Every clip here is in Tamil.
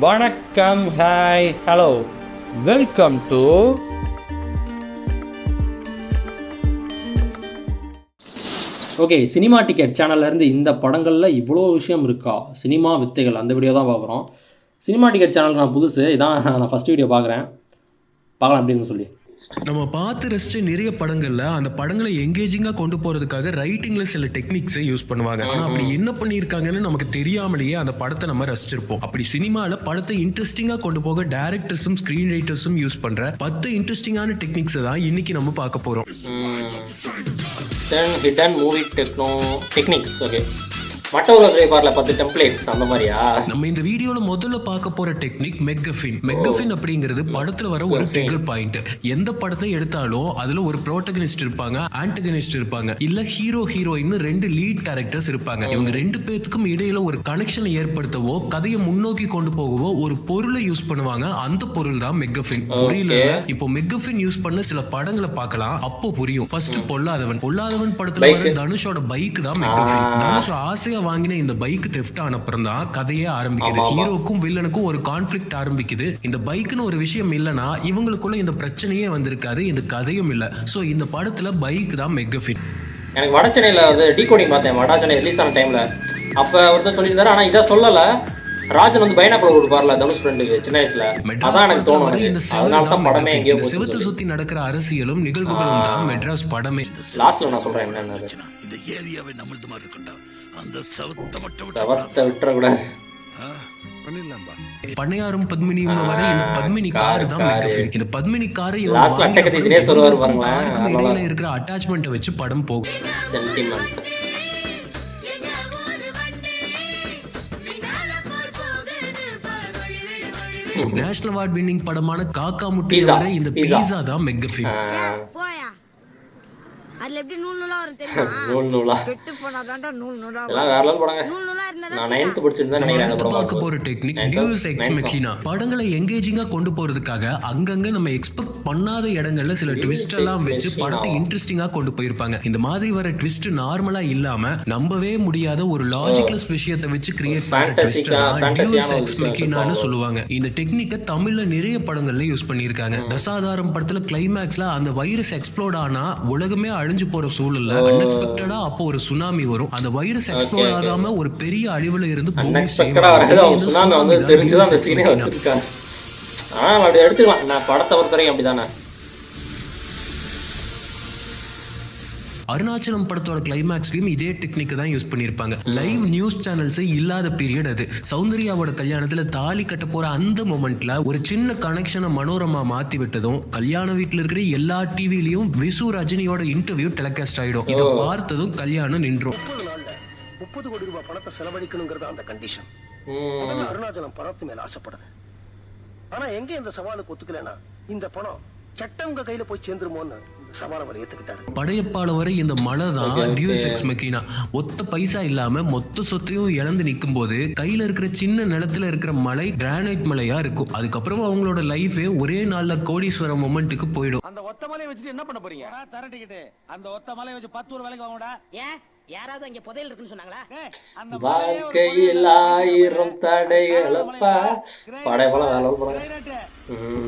வணக்கம், hi, hello, welcome to okay. Cinema ticket சேனல்லேருந்து இந்த படங்களில் இவ்வளோ விஷயம் இருக்கா, சினிமா வித்தைகள், அந்த வீடியோ தான் பார்க்குறோம். சினிமா டிக்கெட் சேனலுக்கு நான் புதுசு, இதான் நான் ஃபஸ்ட் வீடியோ பார்க்குறேன். பார்க்கலாம் அப்படின்னு சொல்லி நம்ம பார்த்து ரசிச்ச நிறைய படங்கள்ல அந்த படங்களை எங்கேஜிங்கா கொண்டு போறதுக்காக ரைட்டிங்ல சில டெக்னிக்ஸை யூஸ் பண்ணுவாங்க. ஆனா அப்படி என்ன பண்ணிருக்காங்கன்னு நமக்கு தெரியாமலேயே அந்த படத்தை நம்ம ரசிச்சிருப்போம். அப்படி சினிமால படத்தை இன்ட்ரெஸ்டிங்கா கொண்டு போக டைரக்டர்ஸும் ஸ்கிரீன் ரைட்டர்ஸும் யூஸ் பண்ற 10 இன்ட்ரெஸ்டிங்கான டெக்னிக்ஸ் தான் இன்னைக்கு நம்ம பார்க்க போறோம். Hidden movie techniques. ஓகே, மற்றவர்களை பார்ல 10 டெம்ப்ளேட்ஸ் அந்த மாதிரியா? நம்ம இந்த வீடியோல முதல்ல பார்க்க போற டெக்னிக் மெக்கஃபின் அப்படிங்கிறது படத்துல வர ஒரு ட்ரிகர் பாயிண்ட். எந்த படத்தை எடுத்தாலும் அதுல ஒரு புரோட்டகனிஸ்ட் இருப்பாங்க, ஆன்டகனிஸ்ட் இருப்பாங்க, இல்ல ஹீரோ ஹீரோயின் 2 லீட் கேரக்டர்ஸ் இருப்பாங்க. இவங்க 2 பேத்துக்கும் இடையில ஒரு கனெக்ஷனை ஏற்படுத்தவோ கதையை முன்னோக்கி கொண்டு போகவோ ஒரு பொருளை யூஸ் பண்ணுவாங்க. அந்த பொருள் தான் மெக்கஃபின். புரியல? இப்போ மெக்கஃபின் யூஸ் பண்ண சில படங்களை பார்க்கலாம், அப்போ புரியும். ஃபர்ஸ்ட் பொல்லாதவன் படத்துல வர தனுஷோட பைக் தான் மெக்கஃபின். தனுஷ் ஆசையா வாங்கின இந்த பைக் தெஃப்ட் ஆன அப்புறம் தான் கதையே ஆரம்பிக்குது. ஹீரோக்கும் வில்லனுக்கும் ஒரு கான்ஃபிளிக்ட் ஆரம்பிக்குது. இந்த பைக்னு ஒரு விஷயம் இல்லனா இவங்களுக்குள்ள இந்த பிரச்சனையே வந்திருக்காது, இந்த கதையும் இல்ல. சோ இந்த படத்துல பைக் தான் மெக்கஃபின். எனக்கு வடச்சென்னையில டீகோடிங் பார்த்தேன், வடச்சென்னை ரிலீஸ் ஆன டைம்ல. அப்ப ஒருத்தர் சொல்லியிருந்தாரு, ஆனா இதை சொல்லல. ராஜன் பைனாக்குலர் கொடுப்பார்ல தனுஷ் ஃப்ரெண்டுக்கு சின்ன வயசுல, அதான் எனக்கு தோணும். அதனால தான் படமே எங்கேயோ செவத்தை சுத்தி நடக்கிற அரசியலும் நிகழ்வுகளும் தான் மெட்ராஸ் படமே. லாஸ்ட்ல நான் சொல்றேன் என்னன்னு, இந்த ஏரியாவே நம்மளது மாதிரி இருக்கண்டா, அந்த சவத்தை விட்டுறக்கூடாது. பண்ணையாரும் பத்மினியும் வரை இந்த பத்மினி கார் தான் மெக்கஃபின். இந்த பத்மினி காரை இடையில இருக்கிற அட்டாச்மெண்ட்டை வச்சு படம் போகும். நேஷனல் அவார்ட் வின்னிங் படமான காக்கா முட்டை வரை இந்த பீஸா தான் மெக்கஃபின். அதுல எப்படி நூல் நூலா வரும் தெரியுமா? நூலா கெட்டு போனாதான்டா நூல் நூலா வரும். எல்லாம் வேற லெவல் படங்க. நூல் நூலா இருந்தா நான் 9th படிச்சிருந்தேன் நினைக்கிறேன். அந்த படம் பார்க்க போற டெக்னிக் டியூஸ் எக்ஸ் மெக்கினா. படங்களை எங்கேஜிங்கா கொண்டு போறதுக்காக அங்கங்க நம்ம எக்ஸ்பெக்ட் பண்ணாத இடங்கள்ல சில ட்விஸ்ட் எல்லாம் வச்சு படத்தை இன்ட்ரெஸ்டிங்கா கொண்டு போயிருப்பாங்க. இந்த மாதிரி வர ட்விஸ்ட் நார்மலா இல்லாம நம்பவே முடியாத ஒரு லாஜிக்கலஸ் விஷயத்தை வச்சு கிரியேட் பண்ற ட்விஸ்ட் தான் டியூஸ் எக்ஸ் மெக்கினான்னு சொல்லுவாங்க. இந்த டெக்னிக்கை தமிழ்ல நிறைய படங்கள்ல யூஸ் பண்ணிருக்காங்க. தசாதாரம் படத்துல கிளைமேக்ஸ்ல அந்த வைரஸ் எக்ஸ்ப்ளோட் ஆனா உலகமே அழிஞ்சு போற சூழல்ல அன்எக்ஸ்பெக்டடா அப்போ ஒரு சுனாமி வரும். அந்த வைரஸ் எக்ஸ்ப்ளோட் ஆகாம ஒரு பெரிய அழிவுல இருந்து பூமி எடுத்துக்கலாம். நான் படத்தை பொறுத்தவரைக்கும் அப்படிதானே. அருணாச்சலம் படத்தோட கிளைமேக்ஸ்லயும் இதே டெக்னிக் தான் யூஸ் பண்ணிருப்பாங்க. லைவ் நியூஸ் சேனல்ஸ் இல்லாத பீரியட் அது. சௌந்தர்யாவோட கல்யாணத்துல தாலி கட்ட போற அந்த மொமெண்ட்ல ஒரு சின்ன கனெக்ஷனை மனோரமா மாத்தி விட்டதும் கல்யாண வீட்டுல இருக்கிற எல்லா டிவிலையும் விசு ரஜினியோட இன்டர்வியூ டெலிகாஸ்ட் ஆயிடும். இதை பார்த்ததும் கல்யாணம் நின்றும். 30 கோடி ரூபாய் பணத்தை செலவழிக்கணுங்கிறது அந்த கண்டிஷன். அருணாச்சலம் பணத்து மேல ஆசைப்படுது. ஆனா எங்க இந்த சவாலுக்கு ஒத்துக்கலனா இந்த பணம் கெட்டவங்க கையில போய் சேர்ந்துருமோன்னு சவாலை அவர் ஏத்துக்கிட்டாரு. படையப்பால வரை இந்த மலை தான் டியூஸ் எக்ஸ் மெக்கினா. ஒத்த பைசா இல்லாம மொத்த சொத்தையும் இழந்து நிக்கும் போது கையில இருக்கிற சின்ன நிலத்துல இருக்கிற மலை கிரானைட் மலையா இருக்கும். அதுக்கப்புறம் அவங்களோட லைஃபே ஒரே நாள்ல கோடீஸ்வர மொமெண்ட்டுக்கு போயிடும். அந்த ஒத்த மலையை வச்சுட்டு என்ன பண்ண போறீங்க? தர டிக்கெட். அந்த ஒத்த மலையை வச்சு 10 ஊர் வேலைக்கு வாங்கடா. ஏன் யாராவது அங்க புதையல் இருக்குன்னு சொன்னாங்களா? அந்த வாழ்க்கையில் 1000 தடைகளப்பா படையப்பல வேலை போறாங்க.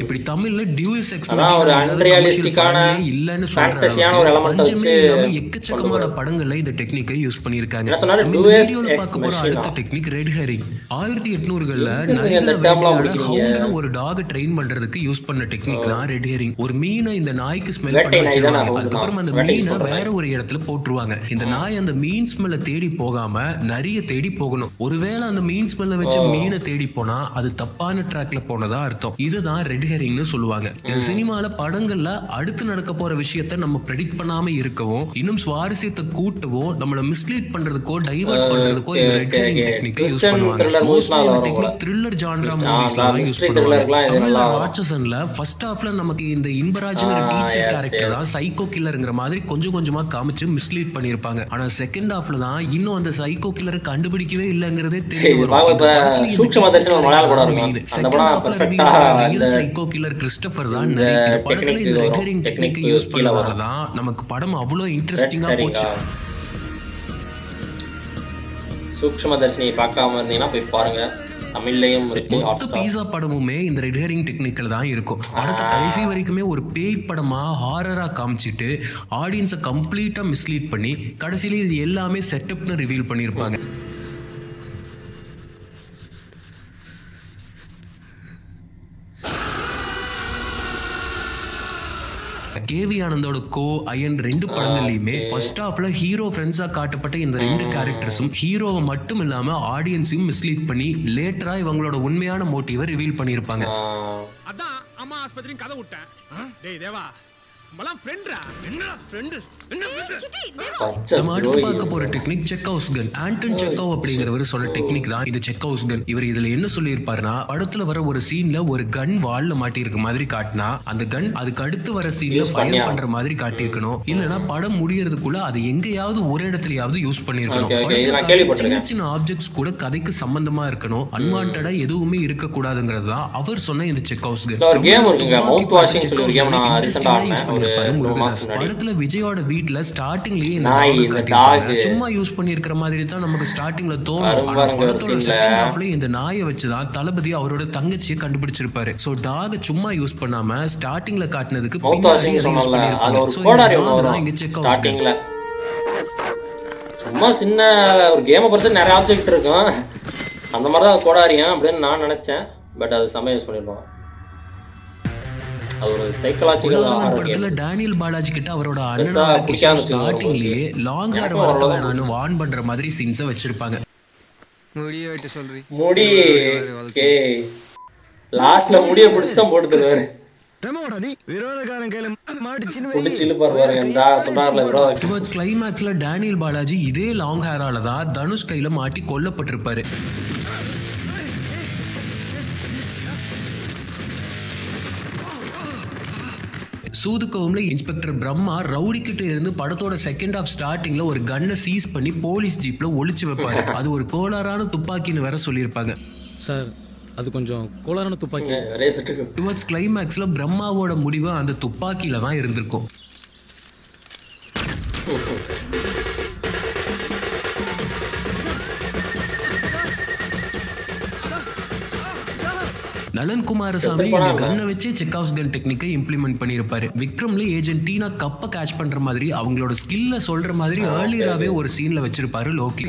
இப்படி தமிழ்ல டியூஸ் எக்ஸ் ஒரு அன்ரியலிஸ்டிக்கான இல்லன்னு ஃபேண்டசியான ஒரு எலிமெண்ட் வச்சு எக்கச்சக்கமான படங்கள்ல இந்த டெக்னிக்கை யூஸ் பண்ணிருக்காங்க. இந்த வீடியோல பார்க்க போற அடுத்த டெக்னிக் ரெட் ஹெரிங். 1800கள்ல நரிகளை ஒரு டாக் ட்ரெயின் பண்றதுக்கு யூஸ் பண்ண டெக்னிக் தான் ரெட் ஹெரிங். ஒரு மீனை இந்த நாய்க்கு ஸ்மெல் பண்ண வச்சிருவாங்க. அதுக்கப்புறம் அந்த மீனை வேற ஒரு இடத்துல போட்டுருவாங்க. இந்த நாய் அந்த மீன் ஸ்மெல்ல தேடி போகாம நிறைய தேடி போகணும். ஒருவேளை அந்த மீன் ஸ்மெல்ல வச்சு மீனை தேடி போனா அது தப்பான ட்ராக்ல போனதா அர்த்தம். இதுதான் ரெட் ஹெரிங்னு சொல்லுவாங்க. இந்த சினிமால படங்கள்ல அடுத்து நடக்க போற விஷயத்தை நம்ம ப்ரெடிக்ட் பண்ணாம இருக்கவும் இன்னும் சுவாரஸ்யத்தை கூட்டவோ நம்மள மிஸ்லீட் பண்றதுக்கோ டைவர்ட் பண்றதுக்கோ இந்த ரெட் ஹெரிங் டெக்னிக்கை யூஸ் பண்ணுவாங்க. மோஸ்ட்லி இந்த டெக்னிக் த்ரில்லர் ஜான்ரா மூவிஸ்ல தான் யூஸ் பண்ணுவாங்க. தமிழ்ல ராட்சசன்ல ஃபர்ஸ்ட் ஹாஃப்ல நமக்கு இந்த இன்பராஜ்ங்கிற டீச்சர் கேரக்டர் தான் சைக்கோ கில்லர்ங்கிற மாதிரி கொஞ்சம் கொஞ்சமா காமிச்சு மிஸ்லீட் பண்ணிருப்பாங்க. ஆனா செகண்ட் ஹாஃப்ல தான் இன்னும் அந்த சைக்கோ கில்லரை கண்டுபிடிக்கவே இல்லங்கிறதே தெரிய வரும். சைக்கோ கில்லர் கிறிஸ்டோபர் தான். இந்த படத்துல இந்த ரெட் ஹெரிங் டெக்னிக்கை யூஸ் பண்ணதால தான் நமக்கு படம் அவ்வளவு இன்ட்ரெஸ்டிங்கா போச்சு. சூக்ஷ்மதர்ஷினி பார்க்காம இருந்தீங்கன்னா போய் பாருங்க. தமிழ்லயும் இருக்கு. மொத்த பீஸா படமுமே இந்த ரெட் ஹெரிங் டெக்னிக்ல தான் இருக்கும். படத்தை கடைசி வரைக்குமே ஒரு பேய் படமா ஹாரரா காமிச்சிட்டு ஆடியன்ஸை கம்ப்ளீட்டா மிஸ்லீட் பண்ணி கடைசியில இது எல்லாமே செட்டப்னு ரிவீல் பண்ணியிருப்பாங்க. கேவி ஆனந்தோட கோ அயன் 2 படங்கள்லயுமே ஃபர்ஸ்ட் ஹாஃப்ல ஹீரோ ஃப்ரெண்ட்ஸா காட்டப்பட்ட இந்த 2 கேரக்டர்ஸும் ஹீரோவை மட்டும் இல்லாம ஆடியன்ஸையும் மிஸ்லீட் பண்ணி லேட்டரா இவங்களோட உண்மையான மோட்டிவை ரிவீல் பண்ணியிருப்பாங்க. அதான் அம்மா ஆஸ்பத்திரியும் கதை விட்டேன். டேய் தேவா, நம்மலாம் ஃப்ரெண்ட்ரா. என்னடா ஃப்ரெண்ட்? என்ன ஃப்ரெண்ட்? நம்ம அடுத்து பார்க்க போற டெக்னிக் செக் ஹவுஸ் கன். ஆண்டன் செக்கோவ் அப்படிங்கிறவர் சொன்ன டெக்னிக் தான் இந்த செக் ஹவுஸ் கன். இவர் இதுல என்ன சொல்லியிருப்பாருன்னா, படத்துல வர ஒரு சீன்ல ஒரு கன் வால்ல மாட்டி இருக்க மாதிரி காட்டினா அந்த கன் அதுக்கு அடுத்து வர சீன்ல ஃபயர் பண்ற மாதிரி காட்டியிருக்கணும். இல்லைன்னா படம் முடியறதுக்குள்ள அது எங்கேயாவது ஒரு இடத்துலயாவது யூஸ் பண்ணிருக்கணும். சின்ன சின்ன ஆப்ஜெக்ட்ஸ் கூட கதைக்கு சம்பந்தமா இருக்கணும். அன்வான்டா எதுவுமே இருக்க கூடாதுங்கிறது தான் அவர் சொன்ன இந்த செக் ஹவுஸ் கன். படத்துல விஜயோட வீட்ல ஸ்டார்டிங்லயே சும்மா யூஸ் பண்ணிருக்கிற மாதிரி தான் நமக்கு ஸ்டார்டிங்ல தோணும். படத்தோட செகண்ட் ஹாஃப்ல இந்த நாயை வச்சுதான் தளபதி அவரோட தங்கச்சியை கண்டுபிடிச்சிருப்பாரு. சோ டாக் சும்மா யூஸ் பண்ணாம ஸ்டார்டிங்ல காட்டினதுக்கு பின்னாடி யூஸ் பண்ணிருப்பாங்க. இங்க செக் ஹவுஸ் கன் சும்மா சின்ன ஒரு கேமை பொறுத்து நிறைய ஆப்ஜெக்ட் இருக்கும். அந்த மாதிரி தான் கோடாரியம் அப்படின்னு நான் நினைச்சேன். பட் அது செம்ம யூஸ் பண்ணிருப்பாங்க. அது ஒரு சைக்காலஜிக்கல் படத்துல டேனியல் பாலாஜி கிட்ட அவரோட அண்ணனோட ஸ்டார்டிங்லயே லாங் ஹேர் வளர்க்க வேணாம்னு வார்ன் பண்ற மாதிரி சீன்ஸை வச்சிருப்பாங்க. முடிய வெட்ட சொல்றீ முடி ஓகே லாஸ்ட்ல முடிய பிடிச்சு தான் போட்டு தருவாரு. டமோடா நீ விரோதகாரன் கையில மாட்டிச்சினு பிடிச்சு இழுப்பாரு பாருங்க. இந்த சொல்றாருல விரோத டுவர்ட்ஸ் கிளைமாக்ஸ்ல டேனியல் பாலாஜி இதே லாங் ஹேரால தான் தனுஷ் கையில மாட்டி கொல்லப்பட்டிருப்பாரு. சூதுகோவம்ல இன்ஸ்பெக்டர் பிரம்மா ரவுடி கிட்ட இருந்து படத்தோட செகண்ட் ஹாஃப் ஸ்டார்டிங்ல ஒரு கன்னை சீஸ் பண்ணி போலீஸ் ஜீப்ல ஒளிச்சு வைப்பாரு. அது ஒரு கோளாறான துப்பாக்கின்னு வேற சொல்லியிருப்பாங்க. சார் அது கொஞ்சம் கோளாறான துப்பாக்கி. டுவர்ட்ஸ் கிளைமாக்ஸ்ல பிரம்மாவோட முடிவு அந்த துப்பாக்கியில தான் இருந்திருக்கும். நலன் குமாரசாமி இந்த கன்னை வச்சு செக் ஹவுஸ் கன் டெக்னிக்கை இம்ப்ளிமெண்ட் பண்ணியிருப்பாரு. விக்ரம்ல ஏஜென்ட் டீனா கப்பை கேட்ச் பண்ற மாதிரி அவங்களோட ஸ்கில்ல சொல்ற மாதிரி ஏர்லியராவே ஒரு சீன்ல வச்சிருப்பாரு லோக்கி.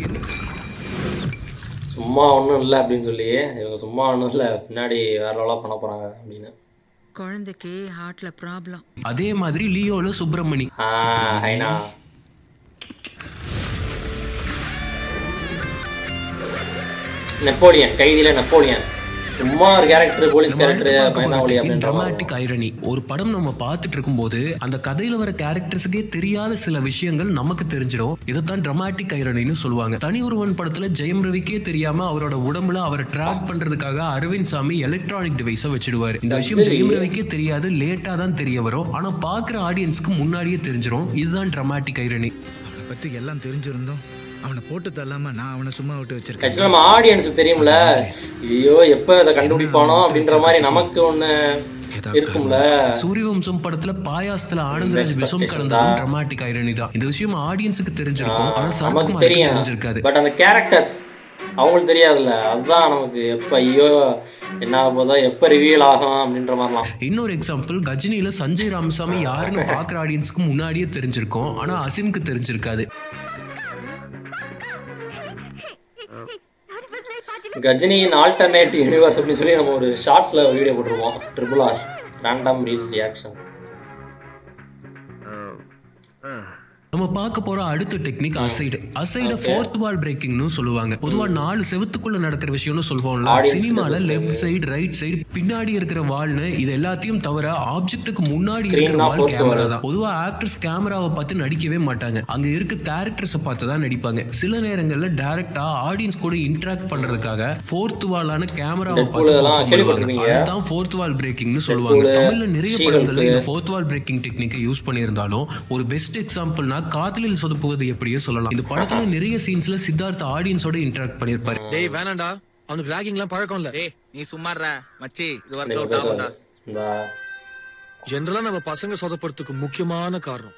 சும்மா ஒன்றும் இல்லை அப்படின்னு சொல்லி இவங்க சும்மா ஒன்றும் இல்லை பின்னாடி வேற லெவலாக பண்ண போறாங்க அப்படின்னு. குழந்தைக்கு ஹார்ட்ல ப்ராப்ளம். அதே மாதிரி லியோல சுப்பிரமணி நெப்போலியன் கைதியில நெப்போலியன் சும்மா ஒரு கேரக்டர் போலீஸ் கேரக்டர் பயனாவளி அப்படின்ற டிராமாட்டிக் ஐரணி. ஒரு படம் நம்ம பார்த்துட்டு இருக்கும்போது அந்த கதையில வர கேரக்டர்ஸுக்கே தெரியாத சில விஷயங்கள் நமக்கு தெரிஞ்சிடும். இதைத்தான் டிராமாட்டிக் ஐரணின்னு சொல்லுவாங்க. தனி ஒருவன் படத்துல ஜெயம் ரவிக்கே தெரியாம அவரோட உடம்புல அவரை ட்ராக் பண்றதுக்காக அரவிந்த் சாமி எலக்ட்ரானிக் டிவைஸை வச்சிடுவாரு. இந்த விஷயம் ஜெயம் ரவிக்கே தெரியாது, லேட்டா தான் தெரிய வரும். ஆனா பாக்குற ஆடியன்ஸ்க்கு முன்னாடியே தெரிஞ்சிடும். இதுதான் டிராமாட்டிக் ஐரணி. அவனை பத்தி எல்லாம் தெரிஞ்சிருந்தோம் அவனை போட்டு தள்ளாம நான் அவனை சும்மா விட்டு வச்சிருக்கேன். நம்ம ஆடியன்ஸுக்கு தெரியும்ல, ஐயோ எப்ப இதை கண்டுபிடிப்பானோ அப்படின்ற மாதிரி நமக்கு ஒண்ணு இருக்கும்ல. சூரியவம்சம் படத்துல பாயாசத்துல ஆனந்தராஜ் விஷம் கலந்ததும் டிராமாட்டிக் ஐரணி தான். இந்த விஷயம் ஆடியன்ஸுக்கு தெரிஞ்சிருக்கும், ஆனா சரத்குமாருக்கு தெரிஞ்சிருக்காது. பட் அந்த கேரக்டர்ஸ் அவங்களுக்கு தெரியாதுல்ல, அதுதான் நமக்கு எப்ப ஐயோ என்ன போதோ எப்ப ரிவீல் ஆகும் அப்படின்ற மாதிரிலாம். இன்னொரு எக்ஸாம்பிள், கஜினியில சஞ்சய் ராமசாமி யாருன்னு பாக்குற ஆடியன்ஸ்க்கு முன்னாடியே தெரிஞ்சிருக்கும், ஆனா அசிம்க்கு தெரிஞ்சிருக்காது. கஜினியின் ஆல்டர்னேட் யூனிவர்ஸ் அப்படின்னு சொல்லி நம்ம ஒரு ஷார்ட்ஸ்ல வீடியோ போட்டுருவோம். RRR random reels reaction. நம்ம பார்க்க போற அடுத்த டெக்னிக் அசைடு. அசைட ஃபோர்த் வால் பிரேக்கிங்னு சொல்லுவாங்க. பொதுவா 4 செவுத்துக்குள்ள நடக்கிற விஷயம்னு சொல்லுவோம்ல. சினிமால லெஃப்ட் சைடு ரைட் சைடு பின்னாடி இருக்கிற வால்னு இது எல்லாத்தையும் தவிர ஆப்ஜெக்ட்டுக்கு முன்னாடி இருக்கிற வால் கேமரா தான். பொதுவா ஆக்டர்ஸ் கேமராவை பார்த்து நடிக்கவே மாட்டாங்க, அங்க இருக்க கேரக்டர்ஸை பார்த்து தான் நடிப்பாங்க. சில நேரங்கள்ல டைரக்டா ஆடியன்ஸ் கூட இன்டராக்ட் பண்றதுக்காக ஃபோர்த் வாலான கேமராவை பார்த்து அதுதான் ஃபோர்த் வால் பிரேக்கிங்னு சொல்லுவாங்க. தமிழ்ல நிறைய படங்கள்ல இந்த ஃபோர்த் வால் பிரேக்கிங் டெக்னிக்கை யூஸ் பண்ணியிருந்தாலும் ஒரு பெஸ்ட் எக்ஸாம்பிள்னா காதலில் சொதப்புவது எப்படியே சொல்லலாம். இந்த படத்துல நிறைய சீன்ஸ்ல சித்தார்த் ஆடியன்ஸோட இன்டராக்ட் பண்ணிருப்பாரு. டேய் வேணாம்டா, அவனுக்கு ராகிங்லாம் பழக்கம் இல்ல. டேய் நீ சும்மாறா மச்சி, இது வொர்க் அவுட் ஆகும்டா. ஜெனரலா நம்ம பசங்க சொதப்படுறதுக்கு முக்கியமான காரணம்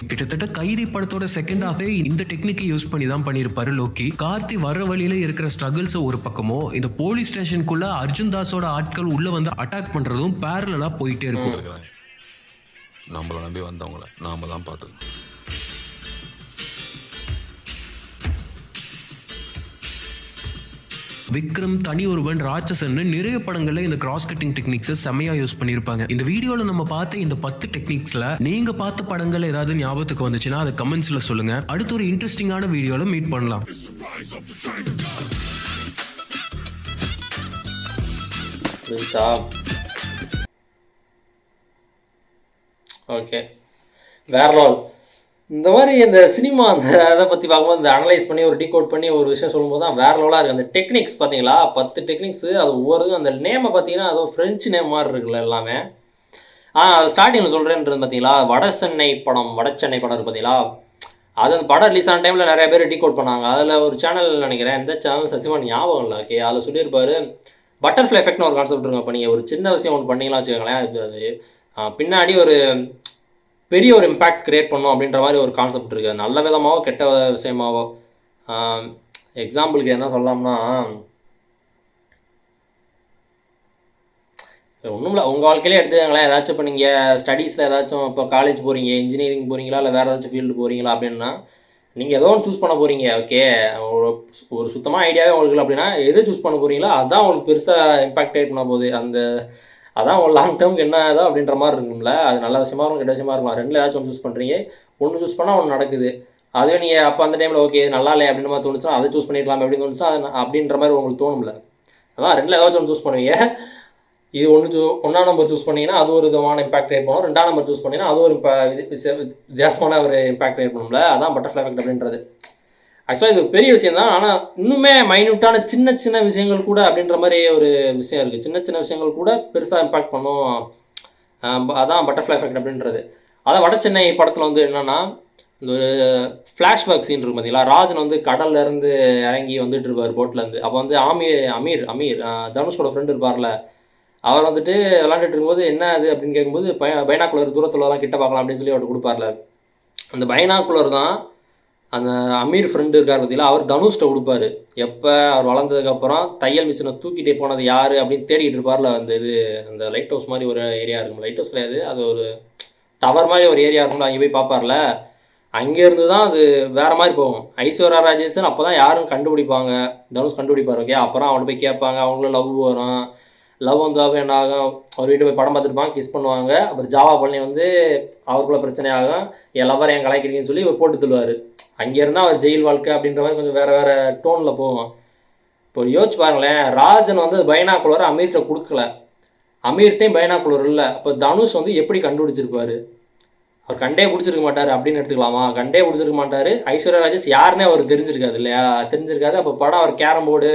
கிட்டத்தட்ட கைதி படத்தோட செகண்ட் ஹாஃபே இந்த டெக்னிக்கை யூஸ் பண்ணி தான் பண்ணியிருப்பாரு லோக்கி. கார்த்தி வர்ற வழியில இருக்கிற ஸ்ட்ரகிள்ஸ் ஒரு பக்கமோ, இந்த போலீஸ் ஸ்டேஷனுக்குள்ள அர்ஜுன் தாஸோட ஆட்கள் உள்ள வந்து அட்டாக் பண்றதும் பேரலா போயிட்டே இருக்கும். நம்மள நம்பி வந்தவங்கள நாம தான் பார்த்துக்கணும். விக்ரம், தனி ஒருவன், ராட்சசன் நிறைய படங்கள்ல இந்த கிராஸ் கட்டிங் டெக்னிக்ஸை செமையா யூஸ் பண்ணியிருப்பாங்க. இந்த வீடியோல நம்ம பார்த்த இந்த 10 டெக்னிக்ஸ்ல நீங்க பார்த்த படங்கள் ஏதாவது ஞாபகத்துக்கு வந்துச்சுன்னா அதை கமெண்ட்ஸ்ல சொல்லுங்க. அடுத்து ஒரு இன்ட்ரெஸ்டிங்கான வீடியோல மீட் பண்ணலாம். ஓகே, வேற லெவல். இந்த மாதிரி இந்த சினிமா அந்த அதை பற்றி பார்க்கும்போது இந்த அனலைஸ் பண்ணி ஒரு டீகோட் பண்ணி ஒரு விஷயம் சொல்லும்போது தான் வேற லெவலாக இருக்குது. அந்த டெக்னிக்ஸ் பார்த்தீங்களா, 10 டெக்னிக்ஸு, அது ஒவ்வொருதும் அந்த நேமை பார்த்தீங்கன்னா அது ஃப்ரெஞ்சு நேம் மாதிரி இருக்குல்ல எல்லாமே. ஸ்டார்டிங்கில் சொல்கிறேன்றது பார்த்தீங்களா, வட சென்னை படம் இருக்குது பார்த்தீங்களா, அது அந்த படம் ரிலீஸ் ஆன டைமில் நிறைய பேர் டீகோட் பண்ணாங்க. அதில் ஒரு சேனல் நினைக்கிறேன், எந்த சேனல் சத்தியமாக ஞாபகம் இல்லை. ஓகே, அதில் சொல்லியிருப்பாரு பட்டர்ஃப்ளை எஃபெக்ட்னு ஒரு கான்செப்ட் இருக்குங்க. இப்போ நீங்கள் ஒரு சின்ன விஷயம் ஒன்று பண்ணிங்களாம் வச்சுக்கோங்களேன், அது பின்னாடி ஒரு பெரிய ஒரு இம்பேக்ட் க்ரியேட் பண்ணும் அப்படின்ற மாதிரி ஒரு கான்செப்ட் இருக்குது. நல்ல விதமாகவோ கெட்ட விஷயமாவோ. எக்ஸாம்பிளுக்கு என்ன சொல்லலாம்னா, ஒன்றும் இல்லை, உங்கள் வாழ்க்கையிலே எடுத்துக்கங்களேன். ஏதாச்சும் இப்போ நீங்கள் ஸ்டடீஸில் ஏதாச்சும் இப்போ காலேஜ் போகிறீங்க, இன்ஜினியரிங் போகிறீங்களா, இல்லை வேறு ஏதாச்சும் ஃபீல்டு போகிறீங்களா அப்படின்னா நீங்கள் ஏதோ ஒன்று சூஸ் பண்ண போகிறீங்க. ஓகே, ஒரு சுத்தமாக ஐடியாவே உங்களுக்கு இல்லை அப்படின்னா எது சூஸ் பண்ண போகிறீங்களோ அதுதான் உங்களுக்கு பெருசாக இம்பாக்ட் க்ரியேட் பண்ண போகுது. அதான் ஒரு லாங் டேர்முக்கு என்ன ஏதோ அப்படின்ற மாதிரி இருக்கும்ல. அது நல்ல விஷயமா இருக்கும், கெட்ட விஷயமா இருக்கும். ரெண்டில் ஏதாச்சும் ஒன்று சூஸ் பண்ணுறீங்க, ஒன்று சூஸ் பண்ணால் ஒன்று நடக்குது. அதுவே நீங்கள் அப்போ அந்த டைமில் ஓகே நல்லா இல்லை அப்படின்ற மாதிரி தோணுச்சா அதை சூஸ் பண்ணிடலாம் அப்படின்னு தோணுச்சா அது அப்படின்ற மாதிரி உங்களுக்கு தோணும்ல. அதான் ரெண்டில் ஏதாச்சும் ஒன்று சூஸ் பண்ணுவீங்க. இது ஒன்றாம் நம்பர் சூஸ் பண்ணிங்கன்னா அது ஒரு விதமான இம்பாக்ட் க்ரியேட் பண்ணும். 2ஆம் நம்பர் சூஸ் பண்ணிங்கன்னா அது ஒரு வித்தியாசமான ஒரு இம்பாக்ட் க்ரியேட் பண்ணும்ல. அதான் பட்டர்ஃப்ளை எஃபெக்ட் அப்படின்றது. ஆக்சுவலாக இது பெரிய விஷயம் தான், ஆனால் இன்னுமே மைன்யூட்டான சின்ன சின்ன விஷயங்கள் கூட அப்படின்ற மாதிரி ஒரு விஷயம் இருக்குது. சின்ன சின்ன விஷயங்கள் கூட பெருசாக இம்பாக்ட் பண்ணும். அதான் பட்டர்ஃப்ளை எஃபெக்ட் அப்படின்றது. அதான் வட சென்னை படத்தில் வந்து என்னென்னா, இந்த ஒரு ஃப்ளாஷ்பேக் சீன் இருக்கும் பார்த்தீங்களா, ராஜன் வந்து கடல்லேருந்து இறங்கி வந்துட்டு இருப்பார் போட்லேருந்து. அப்போ வந்து அமீர் தனுஷோட ஃப்ரெண்டு இருப்பார்ல, அவர் வந்துட்டு விளாண்டுட்டு இருக்கும்போது என்ன அது அப்படின்னு கேட்கும்போது பைனாக்குலர் தூரத்துலலாம் கிட்ட பார்க்கலாம் அப்படின்னு சொல்லி அவர்கிட்ட கொடுப்பார்ல. அந்த பைனாக்குலர் தான் அந்த அமீர் ஃப்ரெண்டு இருக்கார் பார்த்தீங்களா, அவர் தனுஷ்ட கொடுப்பாரு. எப்போ அவர் வளர்ந்ததுக்கப்புறம் தையல் மிஷினை தூக்கிட்டே போனது யார் அப்படின்னு தேடிக்கிட்டு இருப்பார்ல. அந்த லைட் ஹவுஸ் மாதிரி ஒரு ஏரியா இருக்கும். லைட் ஹவுஸ் கிடையாது, அது ஒரு டவர் மாதிரி ஒரு ஏரியா இருக்கும்ல, அங்கே போய் பார்ப்பார்ல. அங்கேருந்து தான் அது வேறு மாதிரி போகும். ஐஸ்வர்யா ராஜேஷன் அப்போ தான் யாரும் கண்டுபிடிப்பாங்க, தனுஷ் கண்டுபிடிப்பார். ஓகே, அப்புறம் அவங்கள்ட்ட போய் கேட்பாங்க, அவங்களும் லவ் வரும். லவ் வந்து என்ன ஆகும், அவர் வீட்டு போய் படம் பார்த்துருப்பாங்க, கிஸ் பண்ணுவாங்க. அப்புறம் ஜாவா பண்ணி வந்து அவருக்குள்ள பிரச்சனையாகும், என் லவர் என் கலாய்க்கிறீங்கன்னு சொல்லி இவர் போட்டு தள்ளுவார். அங்கேருந்தால் அவர் ஜெயில் வாழ்க்கை அப்படின்ற மாதிரி கொஞ்சம் வேறு டோனில் போகும். இப்போ யோசிச்சு பாருங்களேன், ராஜன் வந்து பைனாக்குலர் அமீர்கிட்ட கொடுக்கல, அமீர்கிட்டையும் பைனாக்குலர் இல்லை. அப்போ தனுஷ் வந்து எப்படி கண்டுபிடிச்சிருப்பார்? அவர் கண்டே பிடிச்சிருக்க மாட்டார் அப்படின்னு எடுத்துக்கலாமா? கண்டே பிடிச்சிருக்க மாட்டார். ஐஸ்வர்யா ராஜேஷ் யாருன்னே அவர் தெரிஞ்சிருக்காது இல்லையா, தெரிஞ்சிருக்காது. அப்போ படம் அவர் கேரம் போர்டு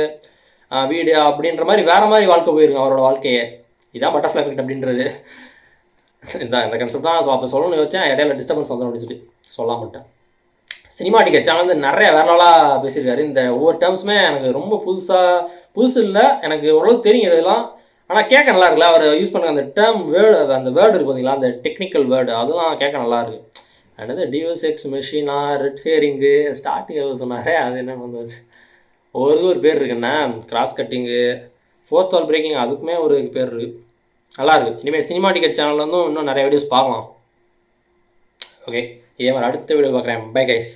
வீடு அப்படின்ற மாதிரி வேறு மாதிரி வாழ்க்கை போயிருக்கும் அவரோட வாழ்க்கையே. இதுதான் பட்டர்ஃப்ளை எஃபெக்ட் அப்படின்றது. இந்த கன்செப்ட் தான். ஸோ அப்போ சொல்லணும்னு யோசிச்சேன், இடையில டிஸ்டர்பன்ஸ் வந்துடும் அப்படின்னு சொல்லி சொல்ல மாட்டேன். சினிமா டிக்கெட் சேனல் வந்து நிறைய வேறலாம் பேசியிருக்காரு. இந்த ஒவ்வொரு டேர்ம்ஸுமே எனக்கு ரொம்ப புதுசு இல்லை, எனக்கு ஓரளவுக்கு தெரியும் இதெல்லாம். ஆனால் கேட்க நல்லா இருக்குல்ல, அவர் யூஸ் பண்ணுற அந்த டேர்ம் அந்த வேர்டு இருக்குது பார்த்தீங்களா, அந்த டெக்னிக்கல் வேர்டு, அதெல்லாம் கேட்க நல்லா இருக்குது. என்னது டியூஎஸ்எக்ஸ் மெஷினா, ரெட் ஹேரிங்கு, ஸ்டார்டிங் எதுவும் சொன்னார், அது என்ன வந்துச்சு, ஒரு பேர் இருக்குண்ணா, கிராஸ் கட்டிங்கு, ஃபோர்த் வால் பிரேக்கிங், அதுக்குமே ஒரு பேர் இருக்குது. நல்லாயிருக்கு. இனிமேல் சினிமா டிக்கெட் சேனல்லேருந்தும் இன்னும் நிறைய வீடியோஸ் பார்க்கலாம். ஓகே, இதே மாதிரி அடுத்த வீடியோ பார்க்குறேன். Bye guys.